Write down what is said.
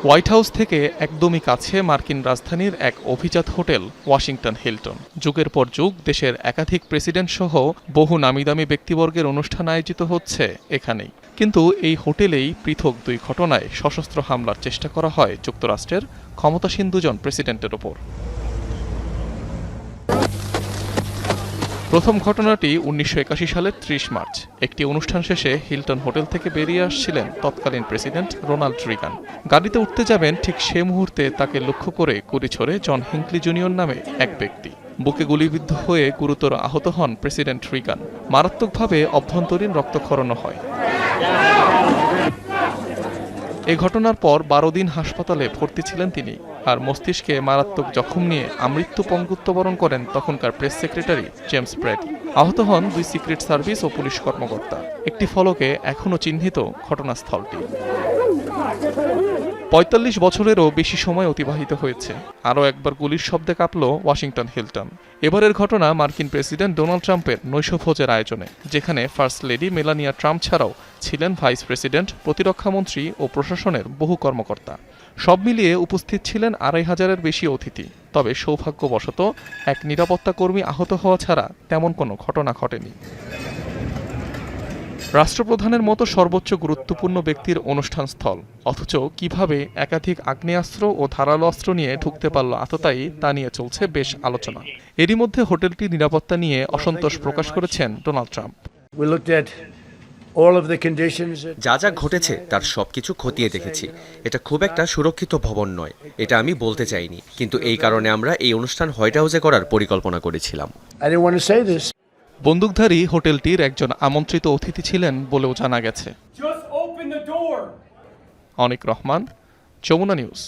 White house থেকে একদমই কাছে মার্কিন রাজধানীর এক অভিজাত হোটেল ওয়াশিংটন হিলটন। যুগের পর যুগ দেশের একাধিক প্রেসিডেন্ট সহ বহু নামিদামি ব্যক্তিবর্গের অনুষ্ঠান আয়োজিত হচ্ছে এখানেই। কিন্তু এই হোটেলেই পৃথক দুই ঘটনায় সশস্ত্র হামলার চেষ্টা করা হয় যুক্তরাষ্ট্রের ক্ষমতাসীন দুজন প্রেসিডেন্টের ওপর। প্রথম ঘটনাটি 1981 সালের 30 মার্চ। একটি অনুষ্ঠান শেষে হিলটন হোটেল থেকে বেরিয়ে আসছিলেন তৎকালীন প্রেসিডেন্ট রোনাল্ড রিগান। গাড়িতে উঠতে যাবেন ঠিক সে মুহূর্তে তাকে লক্ষ্য করে গুলি ছোড়ে জন হিঙ্কলি জুনিয়র নামে এক ব্যক্তি। বুকে গুলিবিদ্ধ হয়ে গুরুতর আহত হন প্রেসিডেন্ট রিগান। মারাত্মকভাবে অভ্যন্তরীণ রক্তক্ষরণও হয়। এ ঘটনার পর 12 দিন হাসপাতালে ভর্তি ছিলেন তিনি। আর মস্তিষ্কে মারাত্মক জখম নিয়ে আমৃত্যু পঙ্গুত্ববরণ করেন তখনকার প্রেস সেক্রেটারি জেমস ব্র্যাডি। আহত হন 2 সিক্রেট সার্ভিস ও পুলিশ কর্মকর্তা। একটি ফলকে এখনও চিহ্নিত ঘটনাস্থলটি। 45 বছরেরও বেশি সময় অতিবাহিত হয়েছে। আরও একবার গুলির শব্দে কাঁপল ওয়াশিংটন হিলটন। এবারের ঘটনা মার্কিন প্রেসিডেন্ট ডোনাল্ড ট্রাম্পের নৈশভোজের আয়োজনে, যেখানে ফার্স্ট লেডি মেলানিয়া ট্রাম্প ছাড়াও ছিলেন ভাইস প্রেসিডেন্ট, প্রতিরক্ষামন্ত্রী ও প্রশাসনের বহু কর্মকর্তা। সব মিলিয়ে উপস্থিত ছিলেন 2500-এর বেশি অতিথি। তবে সৌভাগ্যবশত এক নিরাপত্তা কর্মী আহত হওয়া ছাড়া তেমন কোনো ঘটনা ঘটেনি। রাষ্ট্রপ্রধানের মতো সর্বোচ্চ গুরুত্বপূর্ণ ব্যক্তির অনুষ্ঠানস্থল, অথচ কিভাবে একাধিক আগ্নেয়াস্ত্র ও ধারালো অস্ত্র নিয়ে ঢুকতে পারল আততায়ী, তা নিয়ে চলছে বেশ আলোচনা। এরই মধ্যে হোটেলটির নিরাপত্তা নিয়ে অসন্তোষ প্রকাশ করেছেন ডোনাল্ড ট্রাম্প। যা যা ঘটেছে তার সবকিছু খতিয়ে দেখেছি। এটা খুব একটা সুরক্ষিত ভবন নয়, এটা আমি বলতে চাইনি, কিন্তু এই কারণে আমরা এই অনুষ্ঠান হোয়াইট হাউসে করার পরিকল্পনা করেছিলাম। বন্দুকধারী হোটেলটির একজন আমন্ত্রিত অতিথি ছিলেন বলেও জানা গেছে। অনিক রহমান, যমুনা নিউজ।